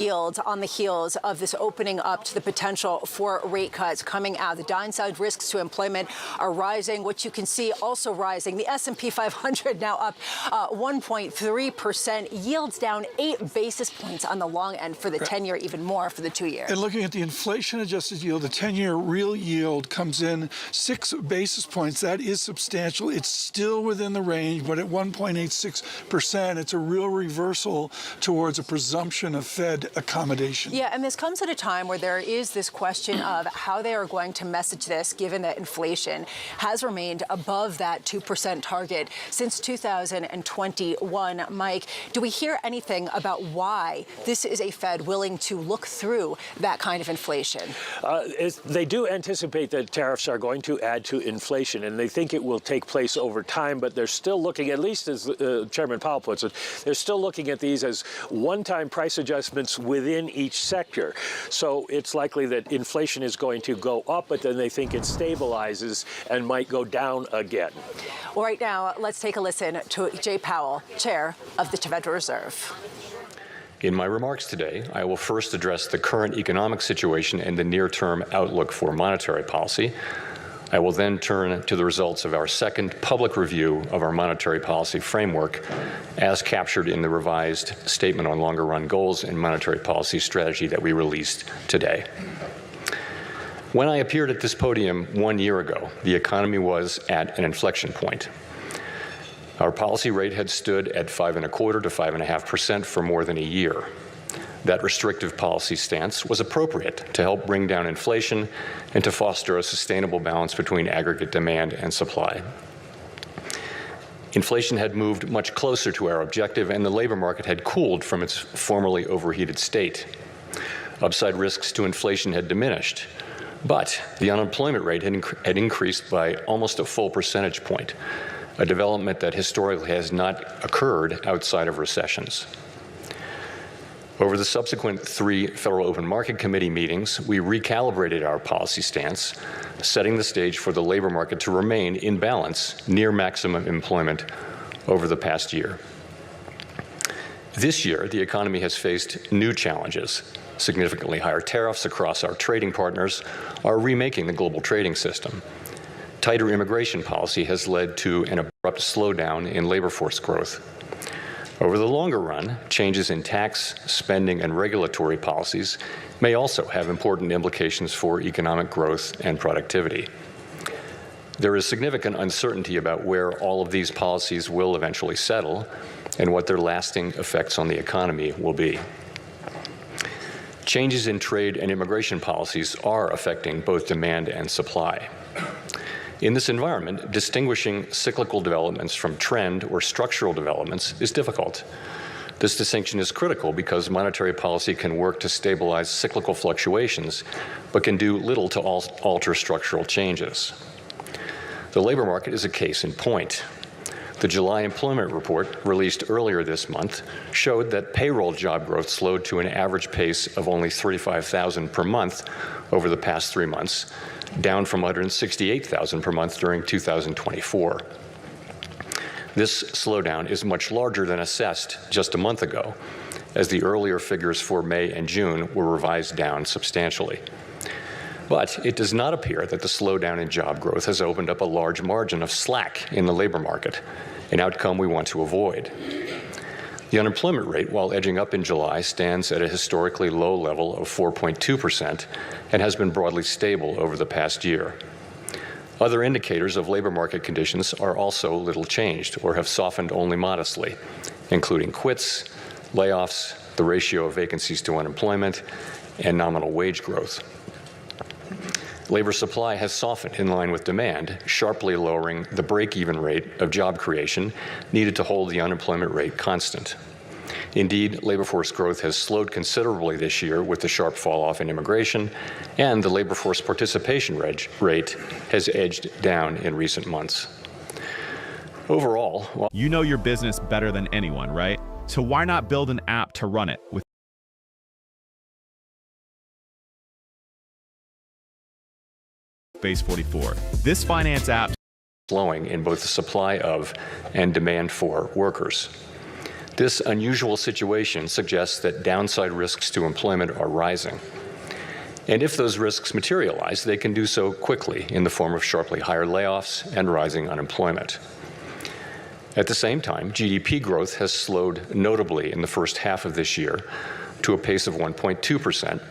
Yields on the heels of this opening up to the potential for rate cuts coming out. The downside risks to employment are rising. What you can see also rising. The S&P 500 now up 1.3%. Yields down 8 basis points on the long end for the 10-year, even more for the 2-year. And looking at the inflation-adjusted yield, the 10-year real yield comes in 6 basis points. That is substantial. It's still within the range, but at 1.86%, it's a real reversal towards a presumption of Fed accommodation. Yeah, and this comes at a time where there is this question of how they are going to message this, given that inflation has remained above that 2% target since 2021. Mike, do we hear anything about why this is a Fed willing to look through that kind of inflation? They do anticipate that tariffs are going to add to inflation, and they think it will take place over time, but they're still looking, at least as Chairman Powell puts it, they're still looking at these as one-time price adjustments within each sector. So it's likely that inflation is going to go up, but then they think it stabilizes and might go down again. Well, right now, let's take a listen to Jay Powell, chair of the Federal Reserve. In my remarks today, I will first address the current economic situation and the near-term outlook for monetary policy. I will then turn to the results of our second public review of our monetary policy framework as captured in the revised Statement on Longer-Run Goals and Monetary Policy Strategy that we released today. When I appeared at this podium 1 year ago, the economy was at an inflection point. Our policy rate had stood at 5.25% to 5.5% for more than a year. That restrictive policy stance was appropriate to help bring down inflation and to foster a sustainable balance between aggregate demand and supply. Inflation had moved much closer to our objective, and the labor market had cooled from its formerly overheated state. Upside risks to inflation had diminished, but the unemployment rate had increased by almost a full percentage point, a development that historically has not occurred outside of recessions. Over the subsequent 3 Federal Open Market Committee meetings, we recalibrated our policy stance, setting the stage for the labor market to remain in balance near maximum employment over the past year. This year, the economy has faced new challenges. Significantly higher tariffs across our trading partners are remaking the global trading system. Tighter immigration policy has led to an abrupt slowdown in labor force growth. Over the longer run, changes in tax, spending, and regulatory policies may also have important implications for economic growth and productivity. There is significant uncertainty about where all of these policies will eventually settle and what their lasting effects on the economy will be. Changes in trade and immigration policies are affecting both demand and supply. In this environment, distinguishing cyclical developments from trend or structural developments is difficult. This distinction is critical because monetary policy can work to stabilize cyclical fluctuations, but can do little to alter structural changes. The labor market is a case in point. The July employment report, released earlier this month, showed that payroll job growth slowed to an average pace of only 35,000 per month over the past 3 months, down from 168,000 per month during 2024. This slowdown is much larger than assessed just a month ago, as the earlier figures for May and June were revised down substantially. But it does not appear that the slowdown in job growth has opened up a large margin of slack in the labor market, an outcome we want to avoid. The unemployment rate, while edging up in July, stands at a historically low level of 4.2% and has been broadly stable over the past year. Other indicators of labor market conditions are also little changed or have softened only modestly, including quits, layoffs, the ratio of vacancies to unemployment, and nominal wage growth. Labor supply has softened in line with demand, sharply lowering the break-even rate of job creation needed to hold the unemployment rate constant. Indeed, labor force growth has slowed considerably this year with the sharp fall-off in immigration, and the labor force participation rate has edged down in recent months. Overall, you know your business better than anyone, right? So why not build an app to run it with Base 44. This finance app slowing in both the supply of and demand for workers. This unusual situation suggests that downside risks to employment are rising. And if those risks materialize, they can do so quickly in the form of sharply higher layoffs and rising unemployment. At the same time, GDP growth has slowed notably in the first half of this year to a pace of 1.2%,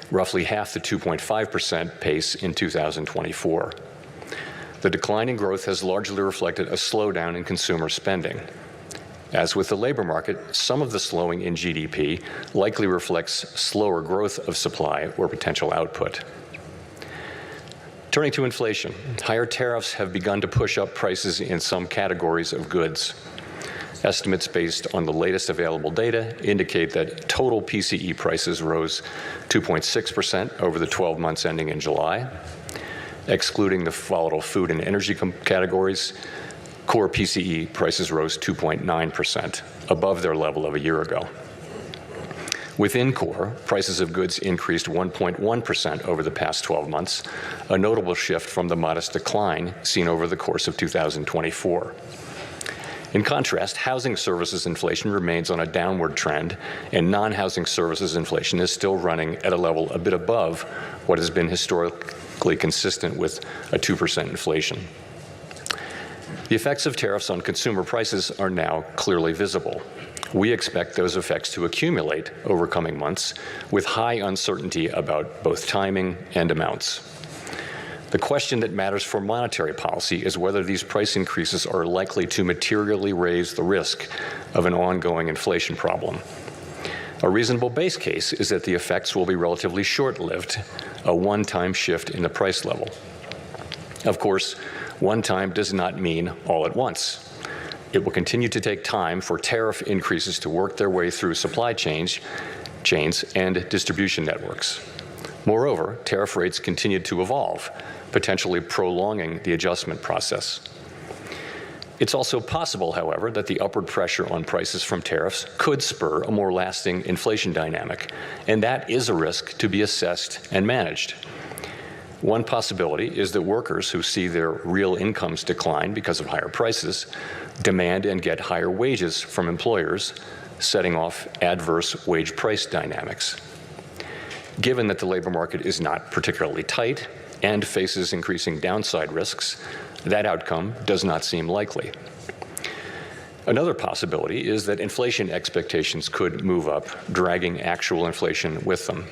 roughly half the 2.5% pace in 2024. The decline in growth has largely reflected a slowdown in consumer spending. As with the labor market, some of the slowing in GDP likely reflects slower growth of supply or potential output. Turning to inflation, higher tariffs have begun to push up prices in some categories of goods. Estimates based on the latest available data indicate that total PCE prices rose 2.6% over the 12 months ending in July. Excluding the volatile food and energy categories, core PCE prices rose 2.9%, above their level of a year ago. Within core, prices of goods increased 1.1% over the past 12 months, a notable shift from the modest decline seen over the course of 2024. In contrast, housing services inflation remains on a downward trend, and non-housing services inflation is still running at a level a bit above what has been historically consistent with a 2% inflation. The effects of tariffs on consumer prices are now clearly visible. We expect those effects to accumulate over coming months with high uncertainty about both timing and amounts. The question that matters for monetary policy is whether these price increases are likely to materially raise the risk of an ongoing inflation problem. A reasonable base case is that the effects will be relatively short-lived, a one-time shift in the price level. Of course, one time does not mean all at once. It will continue to take time for tariff increases to work their way through supply chains and distribution networks. Moreover, tariff rates continue to evolve, potentially prolonging the adjustment process. It's also possible, however, that the upward pressure on prices from tariffs could spur a more lasting inflation dynamic, and that is a risk to be assessed and managed. One possibility is that workers who see their real incomes decline because of higher prices demand and get higher wages from employers, setting off adverse wage price dynamics. Given that the labor market is not particularly tight and faces increasing downside risks, that outcome does not seem likely. Another possibility is that inflation expectations could move up, dragging actual inflation with them.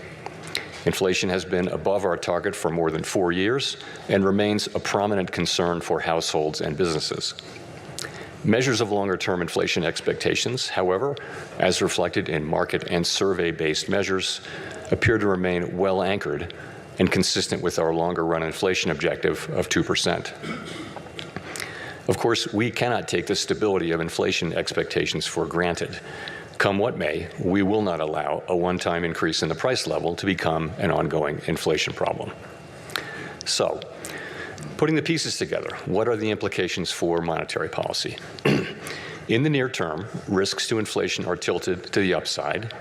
Inflation has been above our target for more than 4 years and remains a prominent concern for households and businesses. Measures of longer-term inflation expectations, however, as reflected in market and survey-based measures, appear to remain well anchored and consistent with our longer-run inflation objective of 2%. Of course, we cannot take the stability of inflation expectations for granted. Come what may, we will not allow a one-time increase in the price level to become an ongoing inflation problem. So, putting the pieces together, what are the implications for monetary policy? In the near term, risks to inflation are tilted to the upside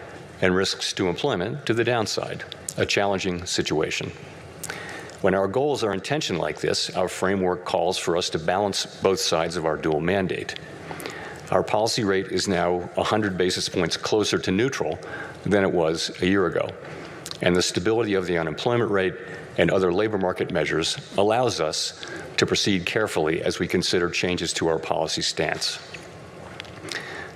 and risks to employment to the downside, a challenging situation. When our goals are in tension like this, our framework calls for us to balance both sides of our dual mandate. Our policy rate is now 100 basis points closer to neutral than it was a year ago, and the stability of the unemployment rate and other labor market measures allows us to proceed carefully as we consider changes to our policy stance.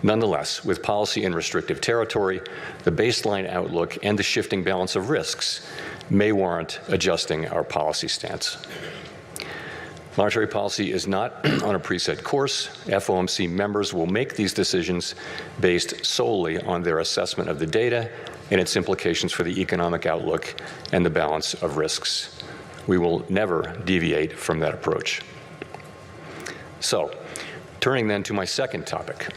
Nonetheless, with policy in restrictive territory, the baseline outlook and the shifting balance of risks may warrant adjusting our policy stance. Monetary policy is not on a preset course. FOMC members will make these decisions based solely on their assessment of the data and its implications for the economic outlook and the balance of risks. We will never deviate from that approach. So, turning then to my second topic.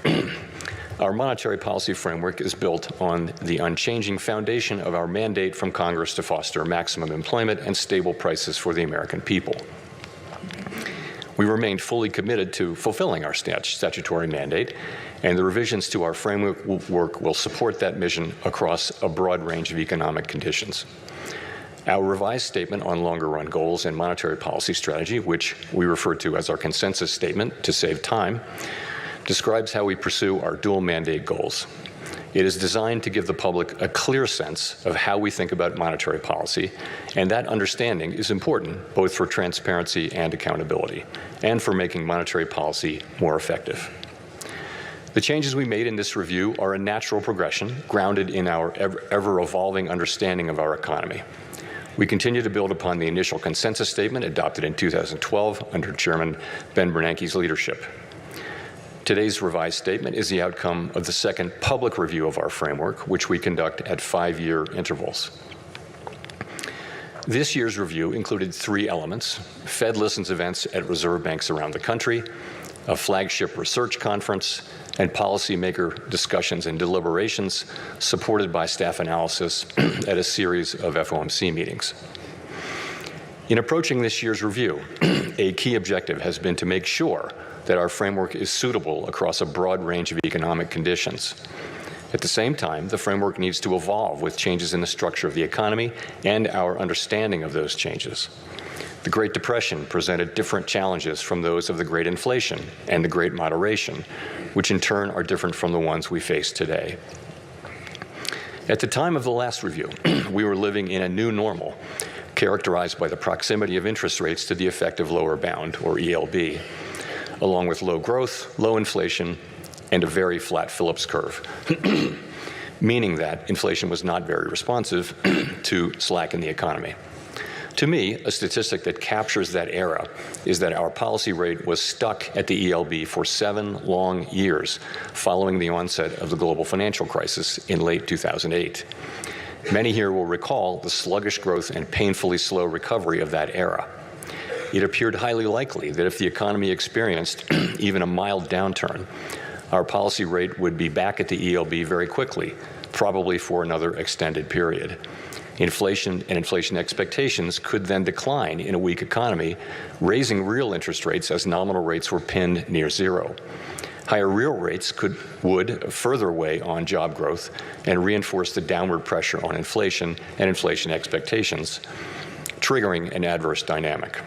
Our monetary policy framework is built on the unchanging foundation of our mandate from Congress to foster maximum employment and stable prices for the American people. We remain fully committed to fulfilling our statutory mandate, and the revisions to our framework will support that mission across a broad range of economic conditions. Our revised statement on longer-run goals and monetary policy strategy, which we refer to as our consensus statement to save time, describes how we pursue our dual mandate goals. It is designed to give the public a clear sense of how we think about monetary policy, and that understanding is important both for transparency and accountability, and for making monetary policy more effective. The changes we made in this review are a natural progression grounded in our ever-evolving understanding of our economy. We continue to build upon the initial consensus statement adopted in 2012 under Chairman Ben Bernanke's leadership. Today's revised statement is the outcome of the second public review of our framework, which we conduct at 5-year intervals. This year's review included 3 elements: Fed Listens events at reserve banks around the country, a flagship research conference, and policymaker discussions and deliberations supported by staff analysis at a series of FOMC meetings. In approaching this year's review, a key objective has been to make sure that our framework is suitable across a broad range of economic conditions. At the same time, the framework needs to evolve with changes in the structure of the economy and our understanding of those changes. The Great Depression presented different challenges from those of the Great Inflation and the Great Moderation, which in turn are different from the ones we face today. At the time of the last review, we were living in a new normal, characterized by the proximity of interest rates to the effective lower bound, or ELB, along with low growth, low inflation, and a very flat Phillips curve, meaning that inflation was not very responsive to slack in the economy. To me, a statistic that captures that era is that our policy rate was stuck at the ELB for 7 long years following the onset of the global financial crisis in late 2008. Many here will recall the sluggish growth and painfully slow recovery of that era. It appeared highly likely that if the economy experienced even a mild downturn, our policy rate would be back at the ELB very quickly, probably for another extended period. Inflation and inflation expectations could then decline in a weak economy, raising real interest rates as nominal rates were pinned near zero. Higher real rates would further weigh on job growth and reinforce the downward pressure on inflation and inflation expectations, triggering an adverse dynamic.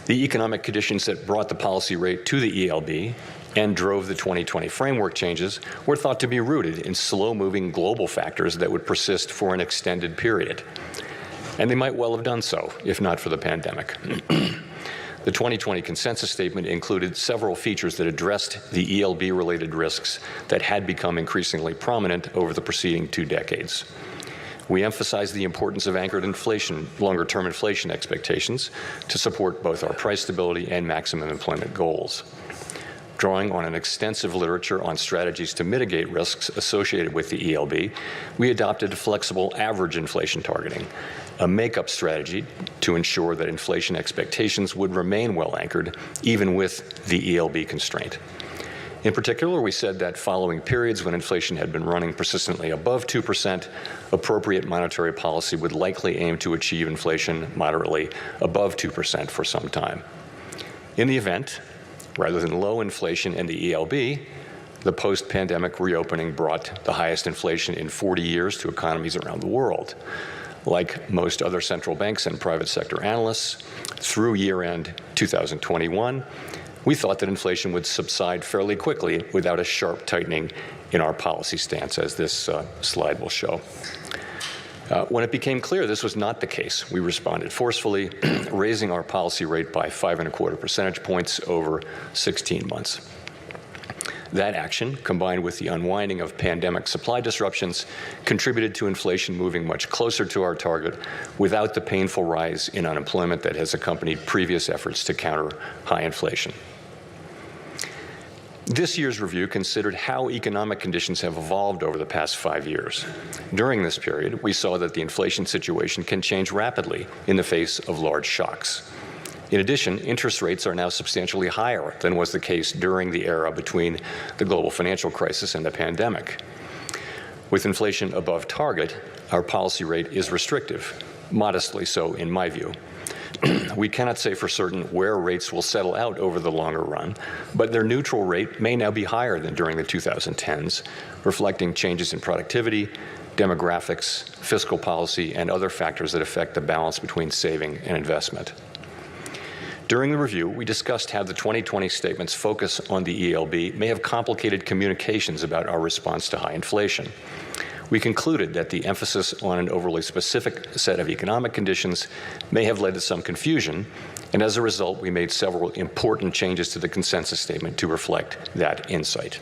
The economic conditions that brought the policy rate to the ELB and drove the 2020 framework changes were thought to be rooted in slow-moving global factors that would persist for an extended period. And they might well have done so, if not for the pandemic. The 2020 consensus statement included several features that addressed the ELB-related risks that had become increasingly prominent over the preceding 2 decades. We emphasized the importance of anchored inflation, longer-term inflation expectations to support both our price stability and maximum employment goals. Drawing on an extensive literature on strategies to mitigate risks associated with the ELB, we adopted flexible average inflation targeting, a make-up strategy to ensure that inflation expectations would remain well anchored, even with the ELB constraint. In particular, we said that following periods when inflation had been running persistently above 2%, appropriate monetary policy would likely aim to achieve inflation moderately above 2% for some time. In the event, rather than low inflation in the ELB, the post-pandemic reopening brought the highest inflation in 40 years to economies around the world. Like most other central banks and private sector analysts, through year-end 2021, we thought that inflation would subside fairly quickly without a sharp tightening in our policy stance, as this slide will show. When it became clear this was not the case, we responded forcefully, raising our policy rate by 5.25 percentage points over 16 months. That action, combined with the unwinding of pandemic supply disruptions, contributed to inflation moving much closer to our target without the painful rise in unemployment that has accompanied previous efforts to counter high inflation. This year's review considered how economic conditions have evolved over the past 5 years. During this period, we saw that the inflation situation can change rapidly in the face of large shocks. In addition, interest rates are now substantially higher than was the case during the era between the global financial crisis and the pandemic. With inflation above target, our policy rate is restrictive, modestly so in my view. We cannot say for certain where rates will settle out over the longer run, but their neutral rate may now be higher than during the 2010s, reflecting changes in productivity, demographics, fiscal policy, and other factors that affect the balance between saving and investment. During the review, we discussed how the 2020 statement's focus on the ELB may have complicated communications about our response to high inflation. We concluded that the emphasis on an overly specific set of economic conditions may have led to some confusion, and as a result, we made several important changes to the consensus statement to reflect that insight.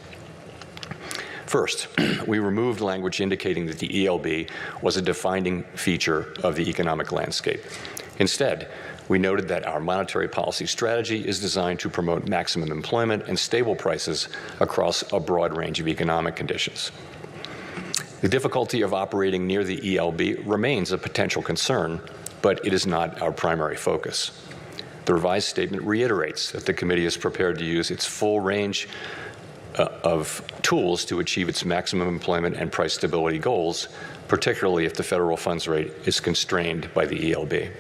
First, we removed language indicating that the ELB was a defining feature of the economic landscape. Instead, we noted that our monetary policy strategy is designed to promote maximum employment and stable prices across a broad range of economic conditions. The difficulty of operating near the ELB remains a potential concern, but it is not our primary focus. The revised statement reiterates that the committee is prepared to use its full range of tools to achieve its maximum employment and price stability goals, particularly if the federal funds rate is constrained by the ELB.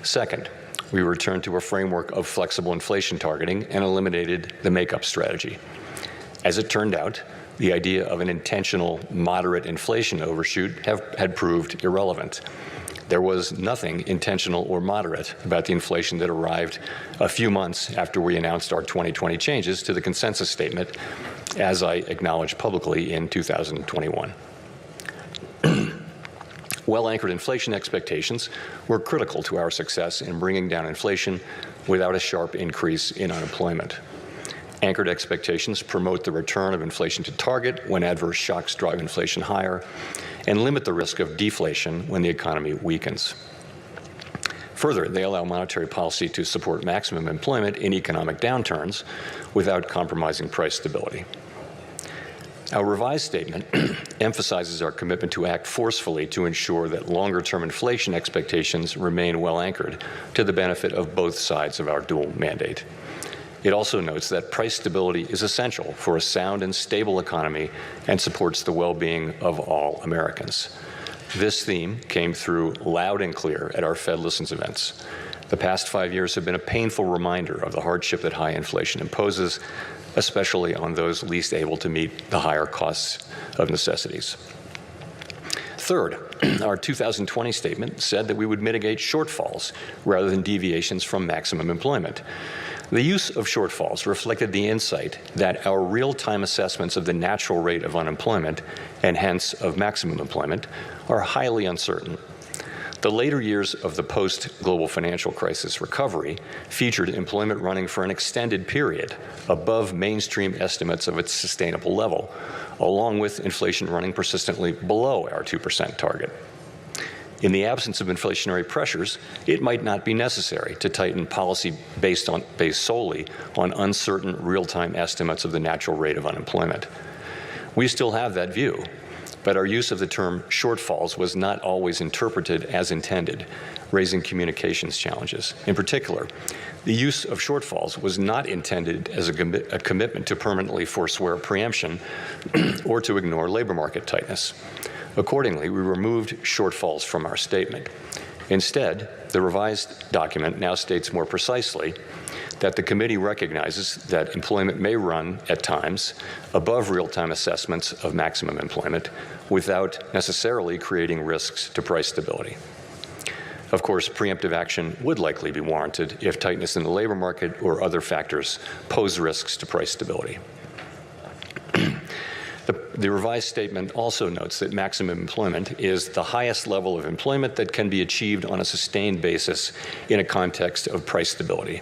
Second, we returned to a framework of flexible inflation targeting and eliminated the makeup strategy. As it turned out, the idea of an intentional moderate inflation overshoot had proved irrelevant. There was nothing intentional or moderate about the inflation that arrived a few months after we announced our 2020 changes to the consensus statement, as I acknowledged publicly in 2021. Well-anchored inflation expectations were critical to our success in bringing down inflation without a sharp increase in unemployment. Anchored expectations promote the return of inflation to target when adverse shocks drive inflation higher and limit the risk of deflation when the economy weakens. Further, they allow monetary policy to support maximum employment in economic downturns without compromising price stability. Our revised statement emphasizes our commitment to act forcefully to ensure that longer-term inflation expectations remain well anchored to the benefit of both sides of our dual mandate. It also notes that price stability is essential for a sound and stable economy and supports the well-being of all Americans. This theme came through loud and clear at our Fed Listens events. The past 5 years have been a painful reminder of the hardship that high inflation imposes, especially on those least able to meet the higher costs of necessities. Third, our 2020 statement said that we would mitigate shortfalls rather than deviations from maximum employment. The use of shortfalls reflected the insight that our real-time assessments of the natural rate of unemployment, and hence of maximum employment, are highly uncertain. The later years of the post-global financial crisis recovery featured employment running for an extended period above mainstream estimates of its sustainable level, along with inflation running persistently below our 2% target. In the absence of inflationary pressures, it might not be necessary to tighten policy based solely on uncertain real-time estimates of the natural rate of unemployment. We still have that view, but our use of the term shortfalls was not always interpreted as intended, raising communications challenges. In particular, the use of shortfalls was not intended as a commitment to permanently forswear preemption or to ignore labor market tightness. Accordingly, we removed shortfalls from our statement. Instead, the revised document now states more precisely that the committee recognizes that employment may run at times above real-time assessments of maximum employment without necessarily creating risks to price stability. Of course, preemptive action would likely be warranted if tightness in the labor market or other factors pose risks to price stability. The revised statement also notes that maximum employment is the highest level of employment that can be achieved on a sustained basis in a context of price stability.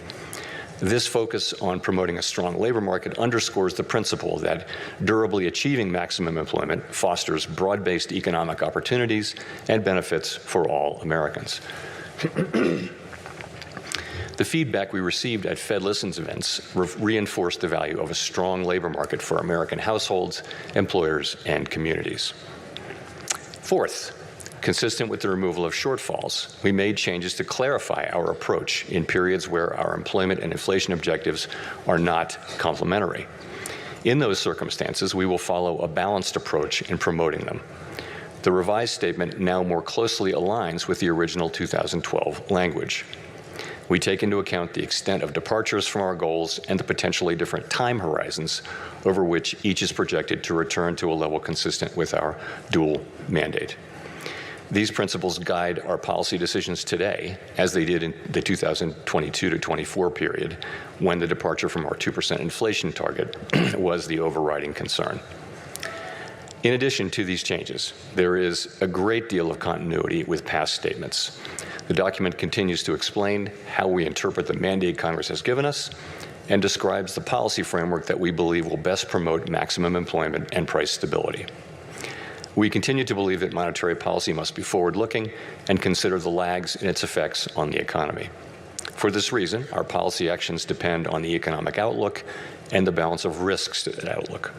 This focus on promoting a strong labor market underscores the principle that durably achieving maximum employment fosters broad-based economic opportunities and benefits for all Americans. The feedback we received at Fed Listens events reinforced the value of a strong labor market for American households, employers, and communities. Fourth, consistent with the removal of shortfalls, we made changes to clarify our approach in periods where our employment and inflation objectives are not complementary. In those circumstances, we will follow a balanced approach in promoting them. The revised statement now more closely aligns with the original 2012 language. We take into account the extent of departures from our goals and the potentially different time horizons over which each is projected to return to a level consistent with our dual mandate. These principles guide our policy decisions today, as they did in the 2022 to 24 period, when the departure from our 2% inflation target was the overriding concern. In addition to these changes, there is a great deal of continuity with past statements. The document continues to explain how we interpret the mandate Congress has given us and describes the policy framework that we believe will best promote maximum employment and price stability. We continue to believe that monetary policy must be forward-looking and consider the lags in its effects on the economy. For this reason, our policy actions depend on the economic outlook and the balance of risks to that outlook.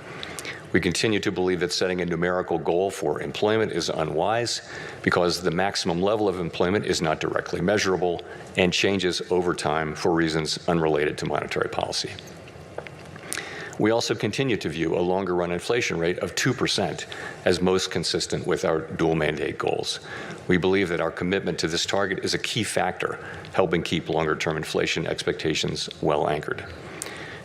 We continue to believe that setting a numerical goal for employment is unwise because the maximum level of employment is not directly measurable and changes over time for reasons unrelated to monetary policy. We also continue to view a longer-run inflation rate of 2% as most consistent with our dual mandate goals. We believe that our commitment to this target is a key factor, helping keep longer-term inflation expectations well anchored.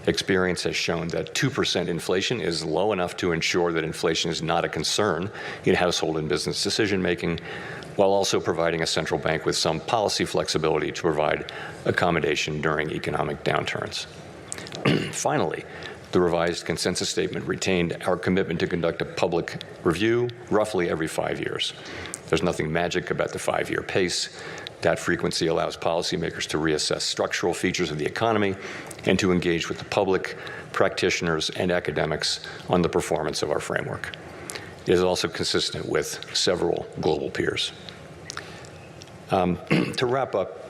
Experience has shown that 2% inflation is low enough to ensure that inflation is not a concern in household and business decision-making, while also providing a central bank with some policy flexibility to provide accommodation during economic downturns. Finally, the revised consensus statement retained our commitment to conduct a public review roughly every 5 years. There's nothing magic about the 5-year pace. That frequency allows policymakers to reassess structural features of the economy and to engage with the public, practitioners, and academics on the performance of our framework. It is also consistent with several global peers. To wrap up,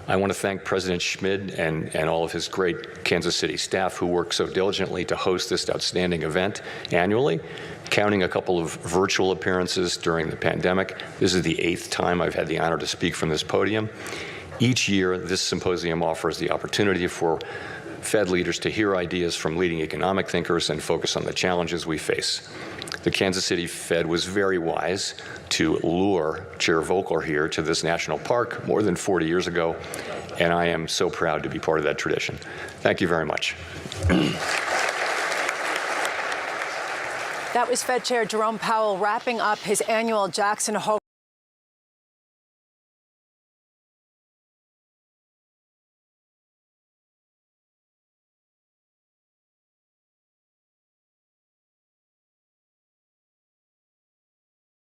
I want to thank President Schmid and all of his great Kansas City staff who work so diligently to host this outstanding event annually, counting a couple of virtual appearances during the pandemic. This is the 8th time I've had the honor to speak from this podium. Each year, this symposium offers the opportunity for Fed leaders to hear ideas from leading economic thinkers and focus on the challenges we face. The Kansas City Fed was very wise to lure Chair Volcker here to this national park more than 40 years ago, and I am so proud to be part of that tradition. Thank you very much. That was Fed Chair Jerome Powell wrapping up his annual Jackson Hole